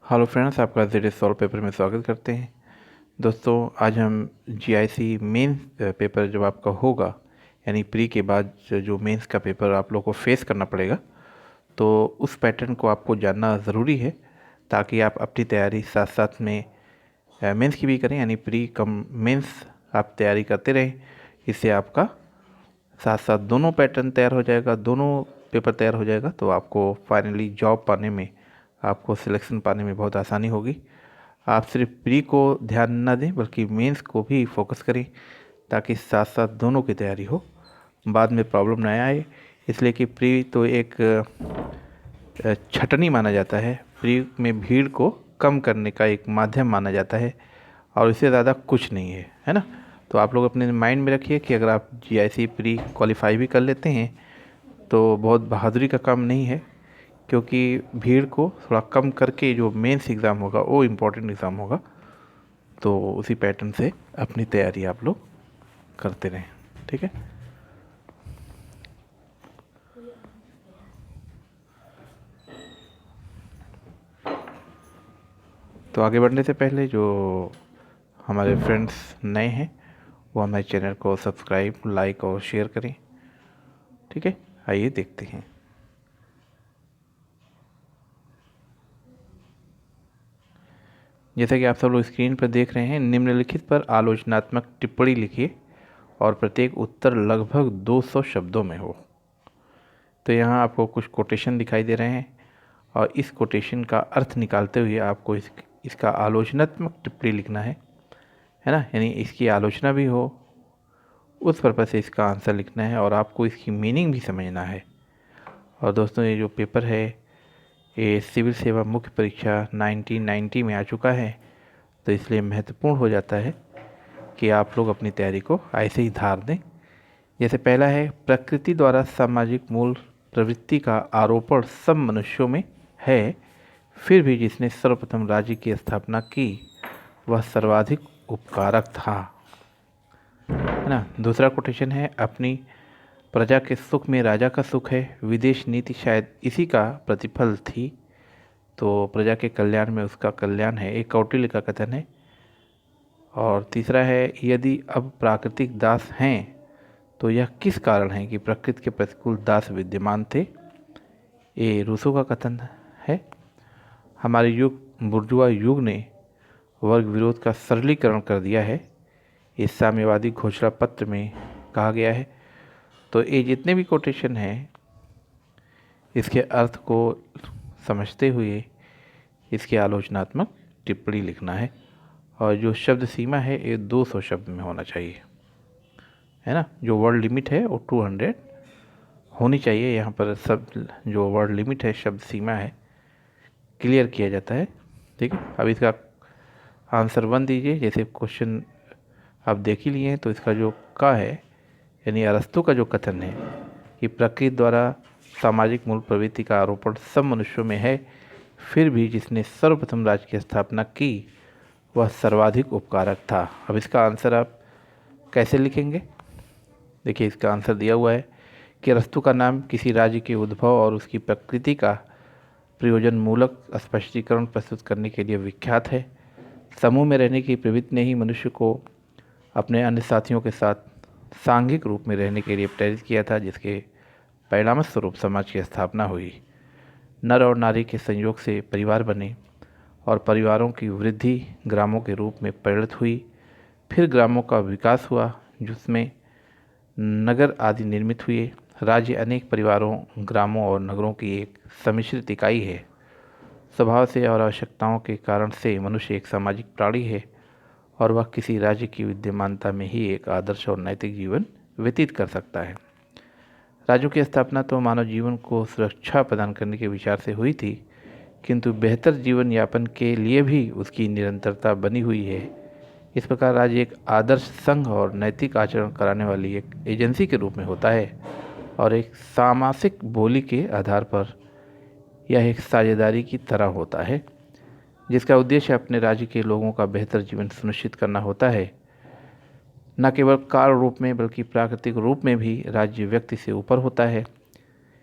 Hello friends, आपका Z solve paper में स्वागत करते हैं। दोस्तों, आज हम जीआईसी मेन पेपर जब आपका होगा, यानी प्री के बाद जो मेंस का पेपर आप लोग को फेस करना पड़ेगा, तो उस पैटर्न को आपको जानना ज़रूरी है ताकि आप अपनी तैयारी साथ साथ में मेंस की भी करें, यानी प्री कम मेंस आप तैयारी करते रहें। इससे आपका साथ साथ दोनों पैटर्न तैयार हो जाएगा, दोनों पेपर तैयार हो जाएगा, तो आपको फाइनली जॉब पाने में, आपको सिलेक्शन पाने में बहुत आसानी होगी। आप सिर्फ प्री को ध्यान न दें बल्कि मेंस को भी फोकस करें ताकि साथ साथ दोनों की तैयारी हो, बाद में प्रॉब्लम ना आए। इसलिए कि प्री तो एक छटनी माना जाता है, प्री में भीड़ को कम करने का एक माध्यम माना जाता है और इससे ज़्यादा कुछ नहीं है ना। तो आप लोग अपने माइंड में रखिए कि अगर आप जीआईसी प्री क्वालिफाई भी कर लेते हैं तो बहुत बहादुरी का काम नहीं है, क्योंकि भीड़ को थोड़ा कम करके जो मेंस एग्ज़ाम होगा वो इम्पोर्टेंट एग्ज़ाम होगा। तो उसी पैटर्न से अपनी तैयारी आप लोग करते रहें, ठीक है। तो आगे बढ़ने से पहले जो हमारे फ्रेंड्स नए हैं वो हमारे चैनल को सब्सक्राइब, लाइक और शेयर करें, ठीक है। आइए देखते हैं। जैसा कि आप सब लोग स्क्रीन पर देख रहे हैं, निम्नलिखित पर आलोचनात्मक टिप्पणी लिखिए और प्रत्येक उत्तर लगभग 200 शब्दों में हो। तो यहाँ आपको कुछ कोटेशन दिखाई दे रहे हैं और इस कोटेशन का अर्थ निकालते हुए आपको इसका आलोचनात्मक टिप्पणी लिखना है ना, यानी इसकी आलोचना भी हो, उस पर्पज़ से इसका आंसर लिखना है और आपको इसकी मीनिंग भी समझना है। और दोस्तों, ये जो पेपर है ये सिविल सेवा मुख्य परीक्षा 1990 में आ चुका है, तो इसलिए महत्वपूर्ण हो जाता है कि आप लोग अपनी तैयारी को ऐसे ही धार दें। जैसे पहला है, प्रकृति द्वारा सामाजिक मूल प्रवृत्ति का आरोपण सब मनुष्यों में है, फिर भी जिसने सर्वप्रथम राज्य की स्थापना की वह सर्वाधिक उपकारक था, है ना। दूसरा कोटेशन है, अपनी प्रजा के सुख में राजा का सुख है, विदेश नीति शायद इसी का प्रतिफल थी। तो प्रजा के कल्याण में उसका कल्याण है, एक कौटिल्य का कथन है। और तीसरा है, यदि अब प्राकृतिक दास हैं तो यह किस कारण है कि प्रकृति के प्रतिकूल दास विद्यमान थे, ये रूसो का कथन है। हमारे युग बुर्जुआ युग ने वर्ग विरोध का सरलीकरण कर दिया है, इस साम्यवादी घोषणा पत्र में कहा गया है। तो ये जितने भी कोटेशन हैं इसके अर्थ को समझते हुए इसकी आलोचनात्मक टिप्पणी लिखना है और जो शब्द सीमा है ये 200 शब्द में होना चाहिए, है ना। जो वर्ड लिमिट है वो 200 होनी चाहिए। यहाँ पर सब जो वर्ड लिमिट है, शब्द सीमा है, क्लियर किया जाता है, ठीक है। अब इसका आंसर 1 दीजिए। जैसे क्वेश्चन आप देख ही लिए हैं, तो इसका जो का है, यानी अरस्तु का जो कथन है कि प्रकृति द्वारा सामाजिक मूल प्रवृत्ति का आरोपण सब मनुष्यों में है, फिर भी जिसने सर्वप्रथम राज्य की स्थापना की वह सर्वाधिक उपकारक था। अब इसका आंसर आप कैसे लिखेंगे? देखिए, इसका आंसर दिया हुआ है कि अरस्तु का नाम किसी राज्य के उद्भव और उसकी प्रकृति का प्रयोजन मूलक स्पष्टीकरण प्रस्तुत करने के लिए विख्यात है। समूह में रहने की प्रवृत्ति ने ही मनुष्य को अपने अन्य साथियों के साथ सांघिक रूप में रहने के लिए प्रेरित किया था, जिसके परिणाम स्वरूप समाज की स्थापना हुई। नर और नारी के संयोग से परिवार बने और परिवारों की वृद्धि ग्रामों के रूप में परिणत हुई। फिर ग्रामों का विकास हुआ जिसमें नगर आदि निर्मित हुए। राज्य अनेक परिवारों, ग्रामों और नगरों की एक सम्मिश्रित इकाई है। स्वभाव से और आवश्यकताओं के कारण से मनुष्य एक सामाजिक प्राणी है और वह किसी राज्य की विद्यमानता में ही एक आदर्श और नैतिक जीवन व्यतीत कर सकता है। राज्यों की स्थापना तो मानव जीवन को सुरक्षा प्रदान करने के विचार से हुई थी, किंतु बेहतर जीवन यापन के लिए भी उसकी निरंतरता बनी हुई है। इस प्रकार राज्य एक आदर्श संघ और नैतिक आचरण कराने वाली एक एजेंसी के रूप में होता है और एक सामासिक बोली के आधार पर यह एक साझेदारी की तरह होता है, जिसका उद्देश्य अपने राज्य के लोगों का बेहतर जीवन सुनिश्चित करना होता है। न केवल काल रूप में बल्कि प्राकृतिक रूप में भी राज्य व्यक्ति से ऊपर होता है।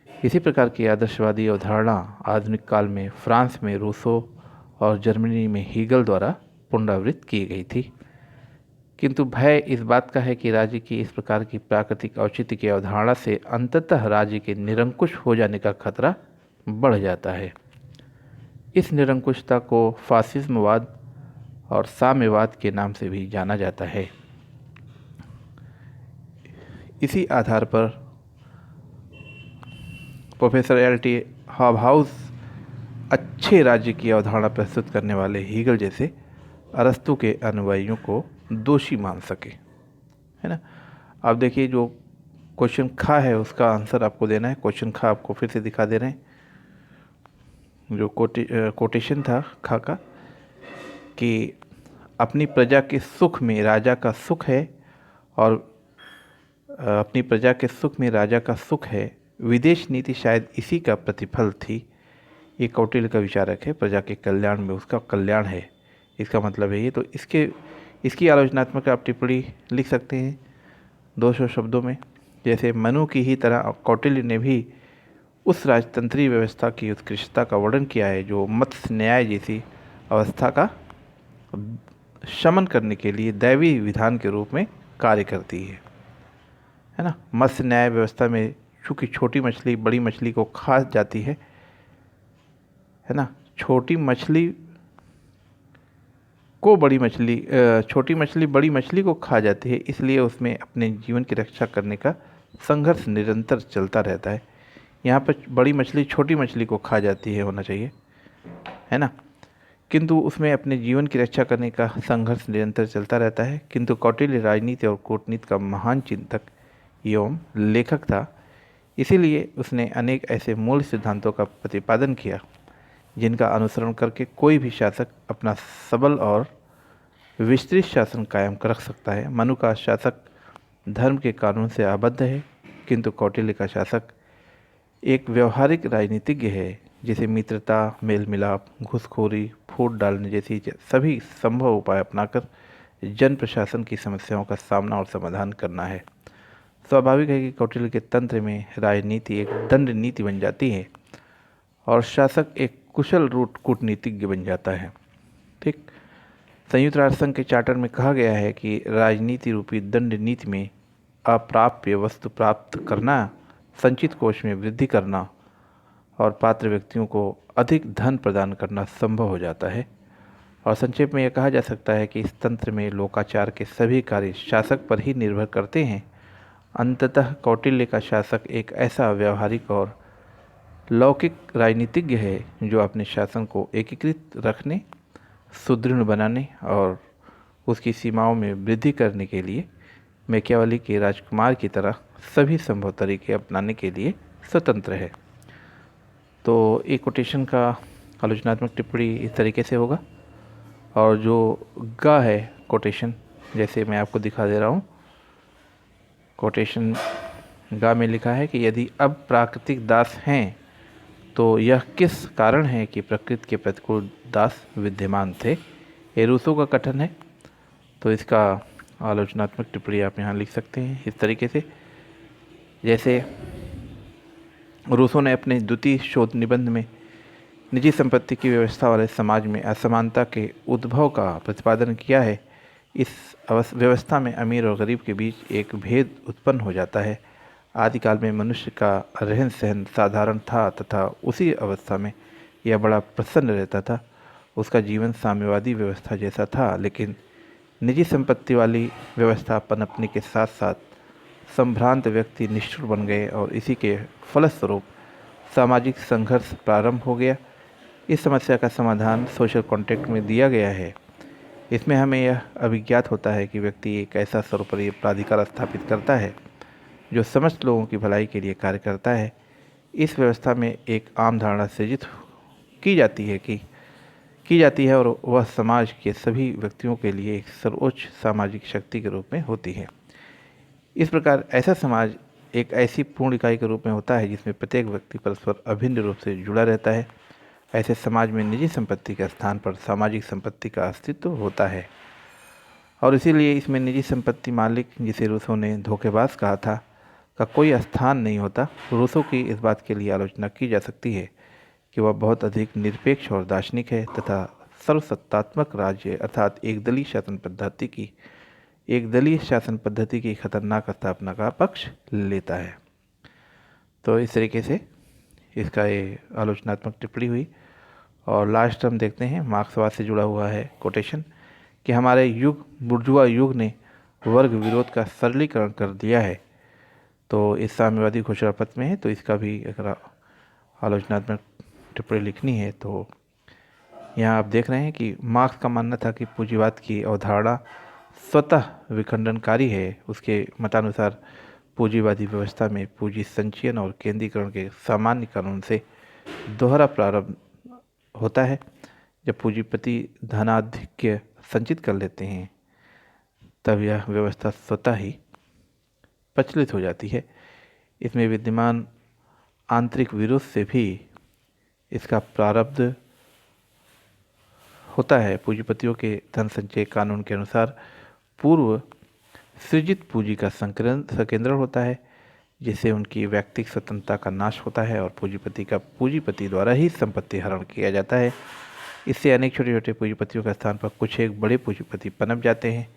इसी प्रकार की आदर्शवादी अवधारणा आधुनिक काल में फ्रांस में रूसो और जर्मनी में हीगल द्वारा पुनरावृत्त की गई थी। किंतु भय इस बात का है कि राज्य की इस प्रकार की प्राकृतिक औचित्य की अवधारणा से अंततः राज्य के निरंकुश हो जाने का खतरा बढ़ जाता है। इस निरंकुशता को फासिज्मवाद और साम्यवाद के नाम से भी जाना जाता है। इसी आधार पर प्रोफेसर एल.टी. हॉबहाउस अच्छे राज्य की अवधारणा प्रस्तुत करने वाले हीगल जैसे अरस्तु के अनुयायियों को दोषी मान सके, है ना। अब देखिए, जो क्वेश्चन खा है उसका आंसर आपको देना है। क्वेश्चन खा आपको फिर से दिखा दे रहे हैं। जो कोटेशन था खा का कि अपनी प्रजा के सुख में राजा का सुख है, और अपनी प्रजा के सुख में राजा का सुख है, विदेश नीति शायद इसी का प्रतिफल थी। ये कौटिल्य का विचारक है, प्रजा के कल्याण में उसका कल्याण है, इसका मतलब है ये। तो इसकी आलोचनात्मक आप टिप्पणी लिख सकते हैं 200 शब्दों में। जैसे मनु की ही तरह कौटिल्य ने भी उस राजतंत्रीय व्यवस्था की उत्कृष्टता का वर्णन किया है जो मत्स्य न्याय जैसी अवस्था का शमन करने के लिए दैवी विधान के रूप में कार्य करती है ना। मत्स्य न्याय व्यवस्था में चूँकि छोटी मछली बड़ी मछली को खा जाती है ना, छोटी मछली बड़ी मछली को खा जाती है, इसलिए उसमें अपने जीवन की रक्षा करने का संघर्ष निरंतर चलता रहता है। यहाँ पर बड़ी मछली छोटी मछली को खा जाती है, होना चाहिए, है ना, किंतु उसमें अपने जीवन की रक्षा करने का संघर्ष निरंतर चलता रहता है। किंतु कौटिल्य राजनीति और कूटनीति का महान चिंतक एवं लेखक था, इसीलिए उसने अनेक ऐसे मूल सिद्धांतों का प्रतिपादन किया जिनका अनुसरण करके कोई भी शासक अपना सबल और विस्तृत शासन कायम रख सकता है। मनु का शासक धर्म के कानून से आबद्ध है, किंतु कौटिल्य का शासक एक व्यवहारिक राजनीतिज्ञ है, जिसे मित्रता, मेल मिलाप, घूसखोरी, फूट डालने जैसी सभी संभव उपाय अपनाकर जन प्रशासन की समस्याओं का सामना और समाधान करना है। स्वाभाविक है कि कौटिल्य के तंत्र में राजनीति एक दंड नीति बन जाती है और शासक एक कुशल कूटनीतिज्ञ बन जाता है। ठीक, संयुक्त राष्ट्र संघ के चार्टर में कहा गया है कि राजनीति रूपी दंड नीति में अप्राप्य वस्तु प्राप्त करना, संचित कोष में वृद्धि करना और पात्र व्यक्तियों को अधिक धन प्रदान करना संभव हो जाता है। और संक्षेप में यह कहा जा सकता है कि इस तंत्र में लोकाचार के सभी कार्य शासक पर ही निर्भर करते हैं। अंततः कौटिल्य का शासक एक ऐसा व्यवहारिक और लौकिक राजनीतिज्ञ है जो अपने शासन को एकीकृत रखने, सुदृढ़ बनाने और उसकी सीमाओं में वृद्धि करने के लिए मैकियावेली के राजकुमार की तरह सभी संभव तरीके अपनाने के लिए स्वतंत्र है। तो एक कोटेशन का आलोचनात्मक टिप्पणी इस तरीके से होगा, और जो गा है कोटेशन, जैसे मैं आपको दिखा दे रहा हूँ। कोटेशन गा में लिखा है कि यदि अब प्राकृतिक दास हैं तो यह किस कारण है कि प्रकृति के प्रतिकूल दास विद्यमान थे। ये रूसो का कथन है। तो इसका आलोचनात्मक टिप्पणी आप यहाँ लिख सकते हैं इस तरीके से। जैसे रूसो ने अपने द्वितीय शोध निबंध में निजी संपत्ति की व्यवस्था वाले समाज में असमानता के उद्भव का प्रतिपादन किया है। इस व्यवस्था में अमीर और गरीब के बीच एक भेद उत्पन्न हो जाता है। आदिकाल में मनुष्य का रहन सहन साधारण था तथा उसी अवस्था में यह बड़ा प्रसन्न रहता था। उसका जीवन साम्यवादी व्यवस्था जैसा था, लेकिन निजी संपत्ति वाली व्यवस्था पनपने के साथ साथ संभ्रांत व्यक्ति निष्ठुर बन गए और इसी के फलस्वरूप सामाजिक संघर्ष प्रारंभ हो गया। इस समस्या का समाधान सोशल कॉन्ट्रैक्ट में दिया गया है। इसमें हमें यह अभिज्ञात होता है कि व्यक्ति एक ऐसा सर्वोपरि प्राधिकार स्थापित करता है जो समस्त लोगों की भलाई के लिए कार्य करता है। इस व्यवस्था में एक आम धारणा सृजित की जाती है और वह समाज के सभी व्यक्तियों के लिए एक सर्वोच्च सामाजिक शक्ति के रूप में होती है। इस प्रकार ऐसा समाज एक ऐसी पूर्ण इकाई के रूप में होता है जिसमें प्रत्येक व्यक्ति परस्पर अभिन्न रूप से जुड़ा रहता है। ऐसे समाज में निजी संपत्ति के स्थान पर सामाजिक संपत्ति का अस्तित्व होता है और इसीलिए इसमें निजी संपत्ति मालिक, जिसे रूसो ने धोखेबाज कहा था, का कोई स्थान नहीं होता। रूसो की इस बात के लिए आलोचना की जा सकती है कि वह बहुत अधिक निरपेक्ष और दार्शनिक है तथा सर्वसत्तात्मक राज्य अर्थात एकदलीय शासन पद्धति की खतरनाक स्थापना का पक्ष लेता है। तो इस तरीके से इसका ये आलोचनात्मक टिप्पणी हुई। और लास्ट हम देखते हैं मार्क्सवाद से जुड़ा हुआ है कोटेशन कि हमारे बुर्जुआ युग ने वर्ग विरोध का सरलीकरण कर दिया है। तो इस साम्यवादी घोषणा पत्र में है, तो इसका भी अगर आलोचनात्मक टिप्पणी लिखनी है तो यहाँ आप देख रहे हैं कि मार्क्स का मानना था कि पूंजीवाद की अवधारणा स्वतः विखंडनकारी है। उसके मतानुसार पूंजीवादी व्यवस्था में पूंजी संचयन और केंद्रीकरण के सामान्य कानून से दोहरा प्रारंभ होता है। जब पूंजीपति धनाधिक्य संचित कर लेते हैं तब यह व्यवस्था स्वतः ही प्रचलित हो जाती है। इसमें विद्यमान आंतरिक विरोध से भी इसका प्रारब्ध होता है। पूंजीपतियों के धन संचय कानून के अनुसार पूर्व सृजित पूंजी का संकेंद्रण होता है, जिससे उनकी व्यक्तिगत स्वतंत्रता का नाश होता है और पूंजीपति द्वारा ही संपत्ति हरण किया जाता है। इससे अनेक छोटे छोटे पूंजीपतियों के स्थान पर कुछ एक बड़े पूंजीपति पनप जाते हैं।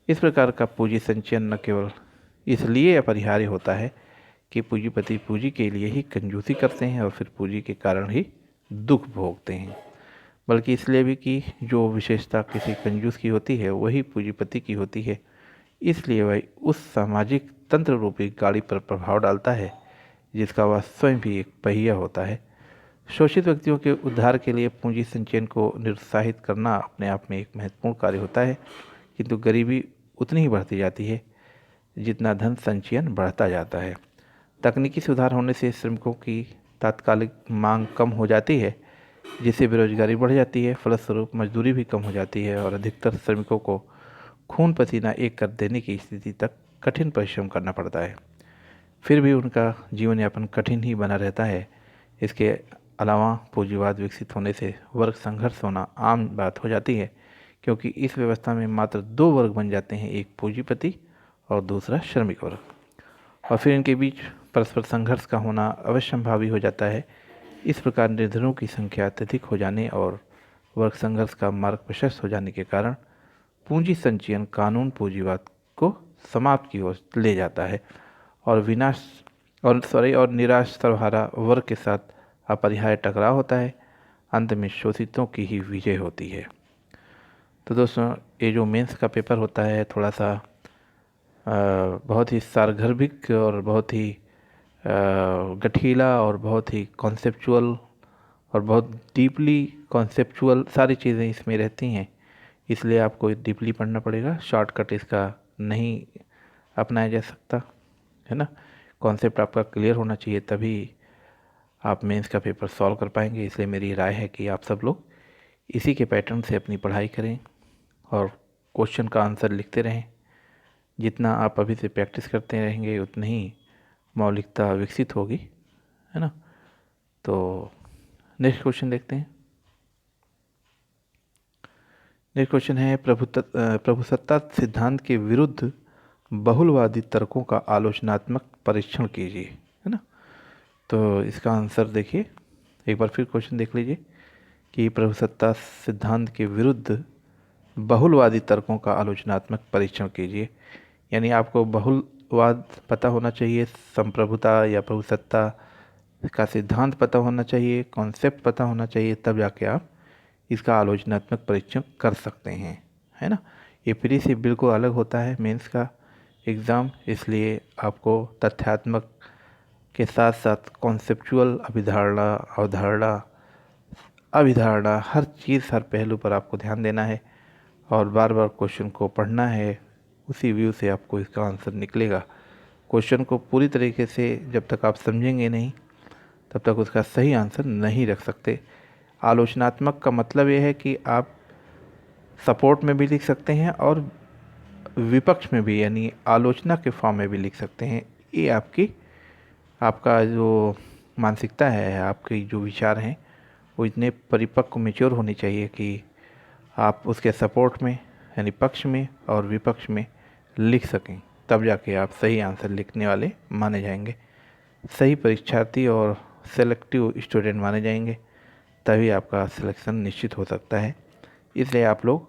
इस प्रकार का पूंजी संचयन न केवल इसलिए अपरिहार्य होता है कि पूंजीपति पूंजी के लिए ही कंजूसी करते हैं और फिर पूंजी के कारण ही दुख भोगते हैं, बल्कि इसलिए भी कि जो विशेषता किसी कंजूस की होती है वही पूंजीपति की होती है। इसलिए वह उस सामाजिक तंत्र रूपी गाड़ी पर प्रभाव डालता है जिसका वह स्वयं भी एक पहिया होता है। शोषित व्यक्तियों के उद्धार के लिए पूंजी संचयन को निरुत्साहित करना अपने आप में एक महत्वपूर्ण कार्य होता है, किंतु गरीबी उतनी ही बढ़ती जाती है जितना धन संचयन बढ़ता जाता है। तकनीकी सुधार होने से श्रमिकों की तात्कालिक मांग कम हो जाती है, जिससे बेरोजगारी बढ़ जाती है। फलस्वरूप मजदूरी भी कम हो जाती है और अधिकतर श्रमिकों को खून पसीना एक कर देने की स्थिति तक कठिन परिश्रम करना पड़ता है। फिर भी उनका जीवन यापन कठिन ही बना रहता है। इसके अलावा पूंजीवाद विकसित होने से वर्ग संघर्ष होना आम बात हो जाती है, क्योंकि इस व्यवस्था में मात्र दो वर्ग बन जाते हैं, एक पूंजीपति और दूसरा श्रमिक वर्ग, और फिर इनके बीच परस्पर संघर्ष का होना अवश्यंभावी हो जाता है। इस प्रकार निर्धनों की संख्या अत्यधिक हो जाने और वर्ग संघर्ष का मार्ग प्रशस्त हो जाने के कारण पूंजी संचयन कानून पूंजीवाद को समाप्त की ओर ले जाता है और निराश सर्वहारा वर्ग के साथ अपरिहार्य टकराव होता है। अंत में शोषितों की ही विजय होती है। तो दोस्तों, ये जो मेंस का पेपर होता है थोड़ा सा बहुत ही सारगर्भिक और बहुत ही गठीला और बहुत ही कॉन्सेप्चुअल और बहुत डीपली कॉन्सेप्चुअल सारी चीज़ें इसमें रहती हैं, इसलिए आपको डीपली पढ़ना पड़ेगा। शॉर्टकट इसका नहीं अपनाया जा सकता है ना। कॉन्सेप्ट आपका क्लियर होना चाहिए, तभी आप मेंस का पेपर सॉल्व कर पाएंगे। इसलिए मेरी राय है कि आप सब लोग इसी के पैटर्न से अपनी पढ़ाई करें और क्वेश्चन का आंसर लिखते रहें। जितना आप अभी से प्रैक्टिस करते रहेंगे उतनी ही मौलिकता विकसित होगी, है ना। तो नेक्स्ट क्वेश्चन देखते हैं। नेक्स्ट क्वेश्चन है प्रभुसत्ता सिद्धांत के विरुद्ध बहुलवादी तर्कों का आलोचनात्मक परीक्षण कीजिए, है ना। तो इसका आंसर देखिए, एक बार फिर क्वेश्चन देख लीजिए कि प्रभुसत्ता सिद्धांत के विरुद्ध बहुलवादी तर्कों का आलोचनात्मक परीक्षण कीजिए। यानी आपको बहुलवाद पता होना चाहिए, संप्रभुता या प्रभुसत्ता का सिद्धांत पता होना चाहिए, कॉन्सेप्ट पता होना चाहिए, तब जाके आप इसका आलोचनात्मक परीक्षण कर सकते हैं, है ना। ये फ्री से बिल्कुल अलग होता है मेंस का एग्ज़ाम, इसलिए आपको तथ्यात्मक के साथ साथ कॉन्सेप्चुअल अभिधारणा हर चीज़, हर पहलू पर आपको ध्यान देना है और बार बार क्वेश्चन को पढ़ना है। उसी व्यू से आपको इसका आंसर निकलेगा। क्वेश्चन को पूरी तरीके से जब तक आप समझेंगे नहीं तब तक उसका सही आंसर नहीं रख सकते। आलोचनात्मक का मतलब ये है कि आप सपोर्ट में भी लिख सकते हैं और विपक्ष में भी, यानी आलोचना के फॉर्म में भी लिख सकते हैं। ये आपका जो मानसिकता है, आपके जो विचार हैं वो इतने परिपक्व मैच्योर होने चाहिए कि आप उसके सपोर्ट में यानी पक्ष में और विपक्ष में लिख सकें, तब जाके आप सही आंसर लिखने वाले माने जाएंगे, सही परीक्षार्थी और सेलेक्टिव स्टूडेंट माने जाएंगे। तभी आपका सिलेक्शन निश्चित हो सकता है। इसलिए आप लोग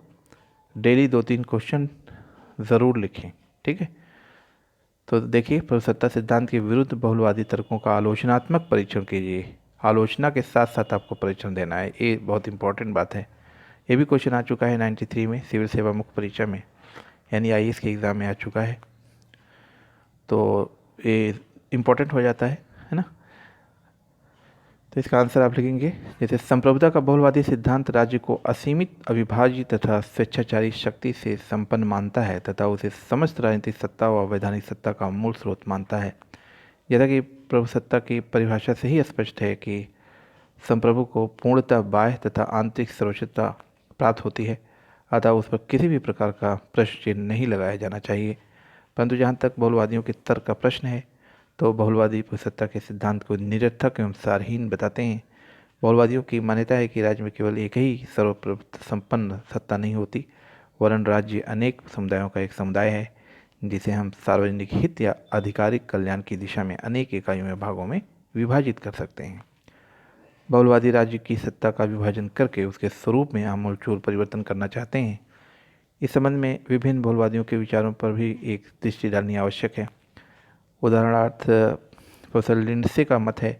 डेली 2-3 क्वेश्चन ज़रूर लिखें, ठीक है। तो देखिए, प्रभुसत्ता सिद्धांत के विरुद्ध बहुलवादी तर्कों का आलोचनात्मक परीक्षण कीजिए। आलोचना के साथ साथ आपको परीक्षण देना है, ये बहुत इंपॉर्टेंट बात है। ये भी क्वेश्चन आ चुका है 93 में सिविल सेवा मुख्य परीक्षा में, यानी आईएएस के एग्ज़ाम में आ चुका है, तो ये इम्पोर्टेंट हो जाता है ना। तो इसका आंसर आप लिखेंगे, जैसे संप्रभुता का बहुलवादी सिद्धांत राज्य को असीमित, अविभाज्य तथा स्वेच्छाचारी शक्ति से संपन्न मानता है तथा उसे समस्त राजनीतिक सत्ता व वैधानिक सत्ता का मूल स्रोत मानता है। जैसा कि प्रभुसत्ता की परिभाषा से ही स्पष्ट है कि संप्रभु को पूर्णतः बाह्य तथा आंतरिक सर्वोच्चता प्राप्त होती है, अतः उस पर किसी भी प्रकार का प्रश्न चिन्ह नहीं लगाया जाना चाहिए। परंतु जहाँ तक बहुलवादियों के तर्क का प्रश्न है, तो बहुलवादी प्रभुसत्ता के सिद्धांत को निरर्थक एवं सारहीन बताते हैं। बहुलवादियों की मान्यता है कि राज्य में केवल एक ही सर्वप्रभुत्व संपन्न सत्ता नहीं होती, वरन राज्य अनेक समुदायों का एक समुदाय है, जिसे हम सार्वजनिक हित या आधिकारिक कल्याण की दिशा में अनेक इकाइयों में भागों में विभाजित कर सकते हैं। बहुलवादी राज्य की सत्ता का विभाजन करके उसके स्वरूप में आमूलचूल परिवर्तन करना चाहते हैं। इस संबंध में विभिन्न बहुलवादियों के विचारों पर भी एक दृष्टि डालनी आवश्यक है। उदाहरणार्थ, प्रोफेसर लिंडसे का मत है,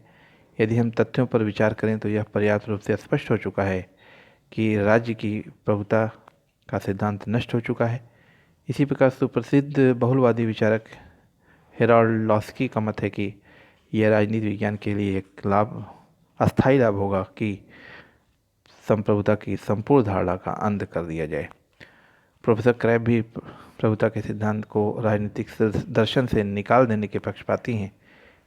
यदि हम तथ्यों पर विचार करें तो यह पर्याप्त रूप से स्पष्ट हो चुका है कि राज्य की प्रभुता का सिद्धांत नष्ट हो चुका है। इसी प्रकार सुप्रसिद्ध बहुलवादी विचारक हेराल्ड लॉस्की का मत है कि यह राजनीति विज्ञान के लिए एक अस्थायी लाभ होगा कि संप्रभुता की संपूर्ण धारणा का अंत कर दिया जाए। प्रोफेसर क्रैब भी प्रभुता के सिद्धांत को राजनीतिक दर्शन से निकाल देने के पक्षपाती हैं।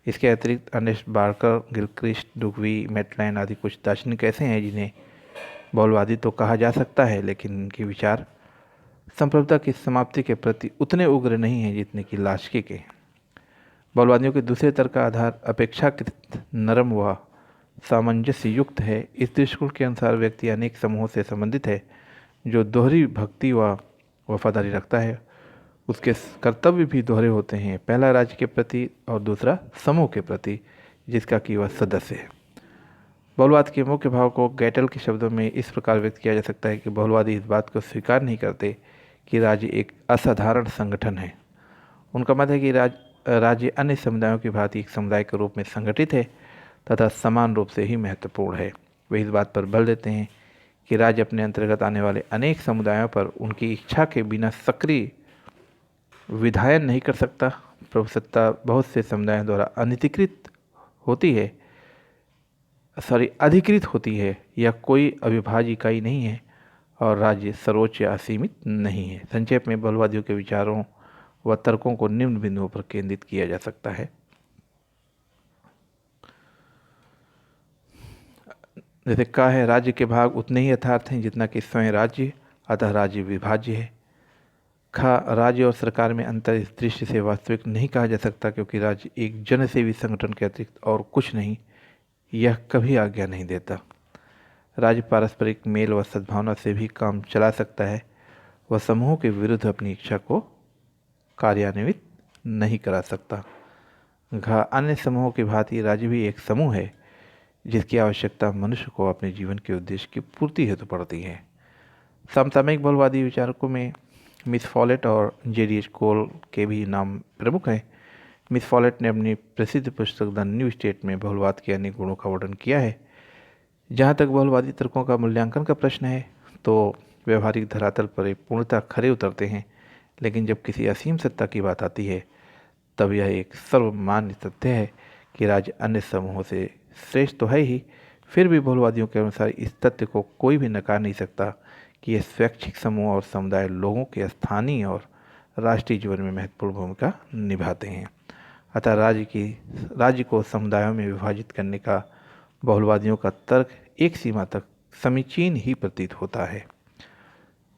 इसके अतिरिक्त अर्नेस्ट बार्कर, गिलक्रिस्ट, डुगवी, मेटलैंड आदि कुछ दार्शनिक ऐसे हैं जिन्हें बहुलवादी तो कहा जा सकता है, लेकिन इनके विचार संप्रभुता की समाप्ति के प्रति उतने उग्र नहीं हैं जितने कि लास्की के। बहुलवादियों के दूसरे तर्क का आधार अपेक्षाकृत नरम व सामंजस्य युक्त है। इस दृष्टिकोण के अनुसार व्यक्ति अनेक समूहों से संबंधित है जो दोहरी भक्ति व वफादारी रखता है। उसके कर्तव्य भी दोहरे होते हैं, पहला राज्य के प्रति और दूसरा समूह के प्रति जिसका कि वह सदस्य है। बहुलवाद के मुख्य भाव को गैटल के शब्दों में इस प्रकार व्यक्त किया जा सकता है कि बहुलवादी इस बात को स्वीकार नहीं करते कि राज्य एक असाधारण संगठन है। उनका मत है कि राज्य अन्य समुदायों की भांति एक समुदाय के रूप में संगठित है तथा समान रूप से ही महत्वपूर्ण है। वे इस बात पर बल देते हैं कि राज्य अपने अंतर्गत आने वाले अनेक समुदायों पर उनकी इच्छा के बिना सक्रिय विधायन नहीं कर सकता। प्रभुसत्ता बहुत से समुदायों द्वारा अधिकृत होती है। यह कोई अविभाज्य इकाई नहीं है और राज्य सर्वोच्च या असीमित नहीं है। संक्षेप में बहुलवादियों के विचारों व तर्कों को निम्न बिंदुओं पर केंद्रित किया जा सकता है। जैसे कहा है, राज्य के भाग उतने ही यथार्थ हैं जितना कि स्वयं राज्य, अतः राज्य विभाज्य है। राज्य और सरकार में अंतर इस दृष्टि से वास्तविक नहीं कहा जा सकता क्योंकि राज्य एक जनसेवी संगठन के अतिरिक्त और कुछ नहीं, यह कभी आज्ञा नहीं देता। राज्य पारस्परिक मेल व सद्भावना से भी काम चला सकता है, वह समूहों के विरुद्ध अपनी इच्छा को कार्यान्वित नहीं करा सकता। अन्य समूहों की भांति राज्य भी एक समूह है जिसकी आवश्यकता मनुष्य को अपने जीवन के उद्देश्य की पूर्ति हेतु पड़ती है। समसामयिक बहुलवादी विचारकों में मिस फॉलेट और J.D.H. कोल के भी नाम प्रमुख हैं। मिस फॉलेट ने अपनी प्रसिद्ध पुस्तक द न्यू स्टेट में बहुलवाद के अनेक गुणों का वर्णन किया है। जहाँ तक बहुलवादी तर्कों का मूल्यांकन का प्रश्न है, तो व्यवहारिक धरातल पर पूर्णतः खरे उतरते हैं, लेकिन जब किसी असीम सत्ता की बात आती है तब यह एक सर्वमान्य तथ्य है कि राज्य अन्य समूहों से श्रेष्ठ तो है ही, फिर भी बहुलवादियों के अनुसार इस तथ्य को कोई भी नकार नहीं सकता कि ये स्वैच्छिक समूह और समुदाय लोगों के स्थानीय और राष्ट्रीय जीवन में महत्वपूर्ण भूमिका निभाते हैं। अतः राज्य को समुदायों में विभाजित करने का बहुलवादियों का तर्क एक सीमा तक समीचीन ही प्रतीत होता है।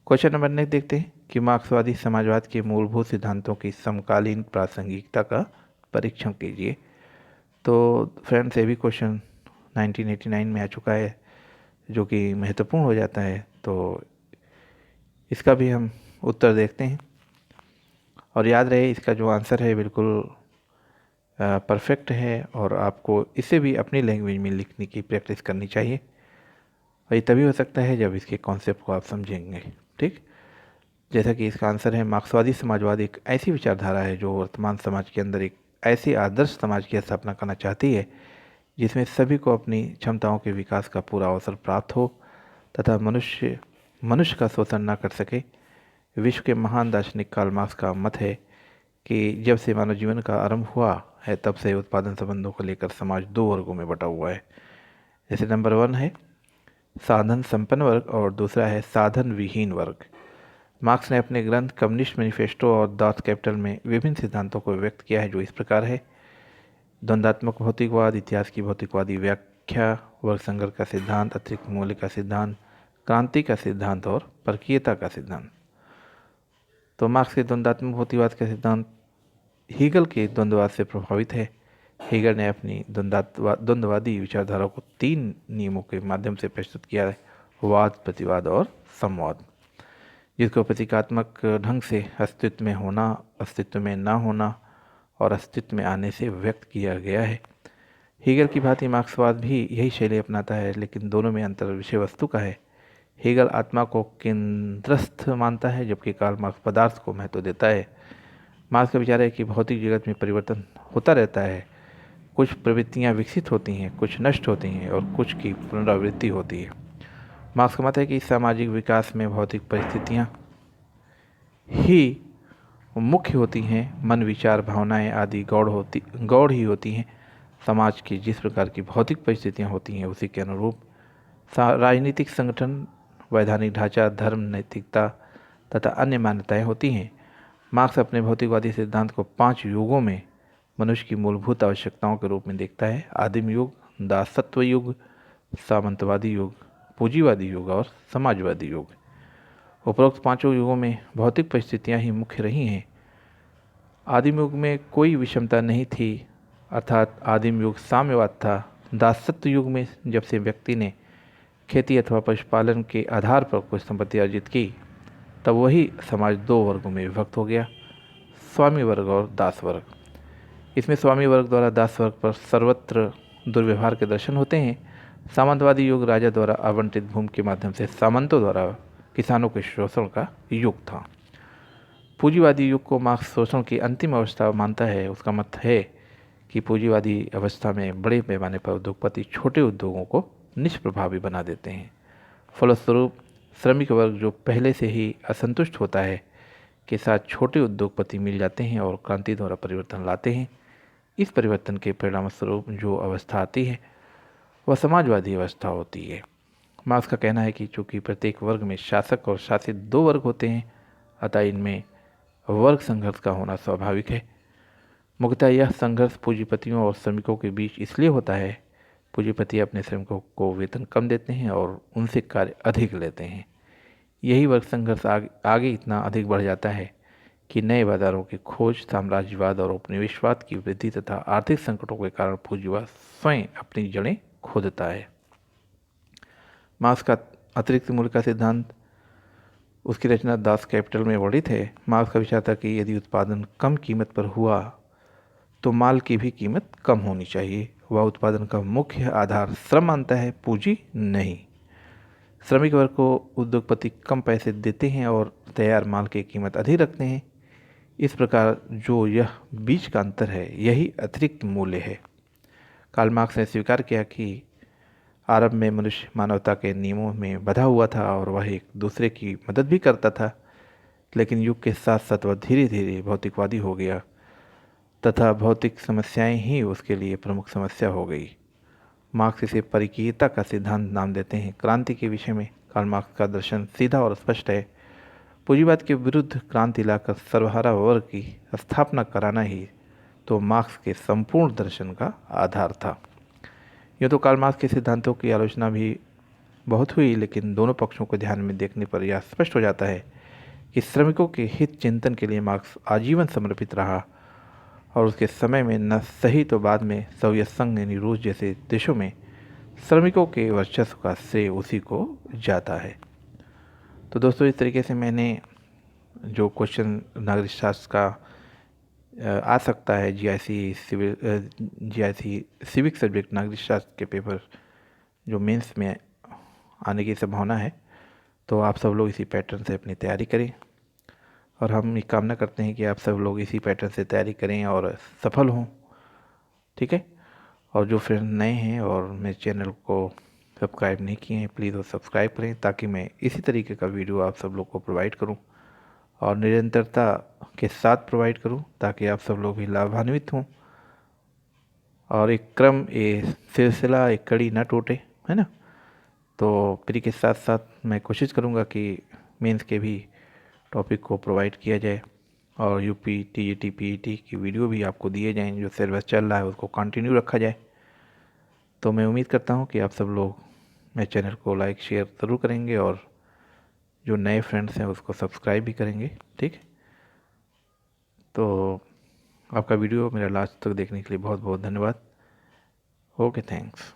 क्वेश्चन नंबर 9 देखते हैं कि मार्क्सवादी समाजवाद के मूलभूत सिद्धांतों की समकालीन प्रासंगिकता का परीक्षण कीजिए। तो फ्रेंड्स, ये भी क्वेश्चन 1989 में आ चुका है, जो कि महत्वपूर्ण हो जाता है। तो इसका भी हम उत्तर देखते हैं और याद रहे, इसका जो आंसर है बिल्कुल परफेक्ट है और आपको इसे भी अपनी लैंग्वेज में लिखने की प्रैक्टिस करनी चाहिए। और ये तभी हो सकता है जब इसके कॉन्सेप्ट को आप समझेंगे। ठीक, जैसा कि इसका आंसर है, मार्क्सवादी समाजवाद एक ऐसी विचारधारा है जो वर्तमान समाज के अंदर एक ऐसी आदर्श समाज की स्थापना करना चाहती है जिसमें सभी को अपनी क्षमताओं के विकास का पूरा अवसर प्राप्त हो तथा मनुष्य मनुष्य का शोषण न कर सके। विश्व के महान दार्शनिक कार्ल मार्क्स का मत है कि जब से मानव जीवन का आरंभ हुआ है तब से उत्पादन संबंधों को लेकर समाज दो वर्गों में बटा हुआ है। जैसे नंबर 1 है साधन संपन्न वर्ग और दूसरा है साधन विहीन वर्ग। मार्क्स ने अपने ग्रंथ कम्युनिस्ट मैनिफेस्टो और दास कैपिटल में विभिन्न सिद्धांतों को व्यक्त किया है जो इस प्रकार है: द्वंद्वात्मक भौतिकवाद, इतिहास की भौतिकवादी व्याख्या, वर्ग संघर्ष का सिद्धांत, अतिरिक्त मूल्य का सिद्धांत, क्रांति का सिद्धांत और परकीयता का सिद्धांत। तो मार्क्स के द्वंद्वात्मक भौतिकवाद का सिद्धांत हीगल के द्वंद्ववाद से प्रभावित है। हीगल ने अपनी द्वंद्ववादी विचारधारा को 3 नियमों के माध्यम से प्रस्तुत किया है: वाद, प्रतिवाद और समवाद, जिसको प्रतीकात्मक ढंग से अस्तित्व में होना, अस्तित्व में ना होना और अस्तित्व में आने से व्यक्त किया गया है। हीगल की भांति मार्क्सवाद भी यही शैली अपनाता है, लेकिन दोनों में अंतर विषय वस्तु का है। हीगल आत्मा को केंद्रस्थ मानता है जबकि कार्ल मार्क्स पदार्थ को महत्व देता है। मार्क्स का विचार है कि भौतिक जगत में परिवर्तन होता रहता है, कुछ प्रवृत्तियां विकसित होती हैं, कुछ नष्ट होती हैं और कुछ की पुनरावृत्ति होती है। मार्क्स का मत है कि सामाजिक विकास में भौतिक परिस्थितियां ही मुख्य होती हैं, मन, विचार, भावनाएं आदि गौड़ ही होती हैं। समाज की जिस प्रकार की भौतिक परिस्थितियां होती हैं उसी के अनुरूप राजनीतिक संगठन, वैधानिक ढांचा, धर्म, नैतिकता तथा अन्य मान्यताएं होती हैं। मार्क्स अपने भौतिकवादी सिद्धांत को 5 युगों में मनुष्य की मूलभूत आवश्यकताओं के रूप में देखता है: आदिम युग, दासत्व युग, सामंतवादी युग, पूंजीवादी युग और समाजवादी युग। उपरोक्त 5 युगों में भौतिक परिस्थितियां ही मुख्य रही हैं। आदिम युग में कोई विषमता नहीं थी, अर्थात आदिम युग साम्यवाद था। दासत्व युग में जब से व्यक्ति ने खेती अथवा पशुपालन के आधार पर कुछ संपत्ति अर्जित की, तब वही समाज 2 वर्गों में विभक्त हो गया: स्वामी वर्ग और दास वर्ग। इसमें स्वामी वर्ग द्वारा दास वर्ग पर सर्वत्र दुर्व्यवहार के दर्शन होते हैं। सामंतवादी युग राजा द्वारा आवंटित भूमि के माध्यम से सामंतों द्वारा किसानों के शोषण का युग था। पूंजीवादी युग को मार्क्स शोषण की अंतिम अवस्था मानता है। उसका मत है कि पूंजीवादी अवस्था में बड़े पैमाने पर उद्योगपति छोटे उद्योगों को निष्प्रभावी बना देते हैं। फलस्वरूप श्रमिक वर्ग जो पहले से ही असंतुष्ट होता है के साथ छोटे उद्योगपति मिल जाते हैं और क्रांति द्वारा परिवर्तन लाते हैं। इस परिवर्तन के परिणामस्वरूप जो अवस्था आती है वह समाजवादी अवस्था होती है। मार्क्स का कहना है कि चूंकि प्रत्येक वर्ग में शासक और शासित 2 वर्ग होते हैं, अतः इनमें वर्ग संघर्ष का होना स्वाभाविक है। मुख्यतः यह संघर्ष पूंजीपतियों और श्रमिकों के बीच इसलिए होता है, पूंजीपति अपने श्रमिकों को वेतन कम देते हैं और उनसे कार्य अधिक लेते हैं। यही वर्ग संघर्ष आगे इतना अधिक बढ़ जाता है कि नए बाजारों की खोज, साम्राज्यवाद और उपनिवेशवाद की वृद्धि तथा आर्थिक संकटों के कारण पूंजीवाद स्वयं अपनी जड़ें खोदता है। मार्क्स का अतिरिक्त मूल्य का सिद्धांत, उसकी रचना दास कैपिटल में वर्णित है। मार्क्स का विचार था कि यदि उत्पादन कम कीमत पर हुआ तो माल की भी कीमत कम होनी चाहिए। वह उत्पादन का मुख्य आधार श्रम मानता है, पूंजी नहीं। श्रमिक वर्ग को उद्योगपति कम पैसे देते हैं और तैयार माल की कीमत अधिक रखते हैं। इस प्रकार जो यह बीच का अंतर है यही अतिरिक्त मूल्य है। कार्ल मार्क्स ने स्वीकार किया कि आरंभ में मनुष्य मानवता के नियमों में बंधा हुआ था और वह एक दूसरे की मदद भी करता था, लेकिन युग के साथ साथ वह धीरे धीरे भौतिकवादी हो गया तथा भौतिक समस्याएं ही उसके लिए प्रमुख समस्या हो गई। मार्क्स इसे परकीयता का सिद्धांत नाम देते हैं। क्रांति के विषय में कार्ल मार्क्स का दर्शन सीधा और स्पष्ट है। पूंजीवाद के विरुद्ध क्रांति लाकर सर्वहारा वर्ग की स्थापना कराना ही तो मार्क्स के संपूर्ण दर्शन का आधार था। यूँ तो कार्ल मार्क्स के सिद्धांतों की आलोचना भी बहुत हुई, लेकिन दोनों पक्षों को ध्यान में देखने पर यह स्पष्ट हो जाता है कि श्रमिकों के हित चिंतन के लिए मार्क्स आजीवन समर्पित रहा और उसके समय में न सही तो बाद में सोवियत संघ यानी रूस जैसे देशों में श्रमिकों के वर्चस्व का श्रेय उसी को जाता है। तो दोस्तों, इस तरीके से मैंने जो क्वेश्चन नागरिक शास्त्र का आ सकता है जीआईसी सिविक सब्जेक्ट नागरिक शास्त्र के पेपर जो मेंस में आने की संभावना है। तो आप सब लोग इसी पैटर्न से अपनी तैयारी करें और हम ये कामना करते हैं कि आप सब लोग इसी पैटर्न से तैयारी करें और सफल हों। ठीक है। और जो फ्रेंड नए हैं और मेरे चैनल को सब्सक्राइब नहीं किए हैं, प्लीज़ वो सब्सक्राइब करें ताकि मैं इसी तरीके का वीडियो आप सब लोग को प्रोवाइड करूं और निरंतरता के साथ प्रोवाइड करूं ताकि आप सब लोग भी लाभान्वित हों और एक क्रम, ये सिलसिला, एक कड़ी ना टूटे, है ना। तो प्री के साथ साथ मैं कोशिश करूंगा कि मेंस के भी टॉपिक को प्रोवाइड किया जाए और यूपी, टीजीटी, पीईटी की वीडियो भी आपको दिए जाएँ। जो सिलेबस चल रहा है उसको कंटिन्यू रखा जाए। तो मैं उम्मीद करता हूँ कि आप सब लोग मेरे चैनल को लाइक शेयर ज़रूर करेंगे और जो नए फ्रेंड्स हैं उसको सब्सक्राइब भी करेंगे। ठीक है। तो आपका वीडियो मेरा लास्ट तक देखने के लिए बहुत बहुत धन्यवाद। Okay, thanks.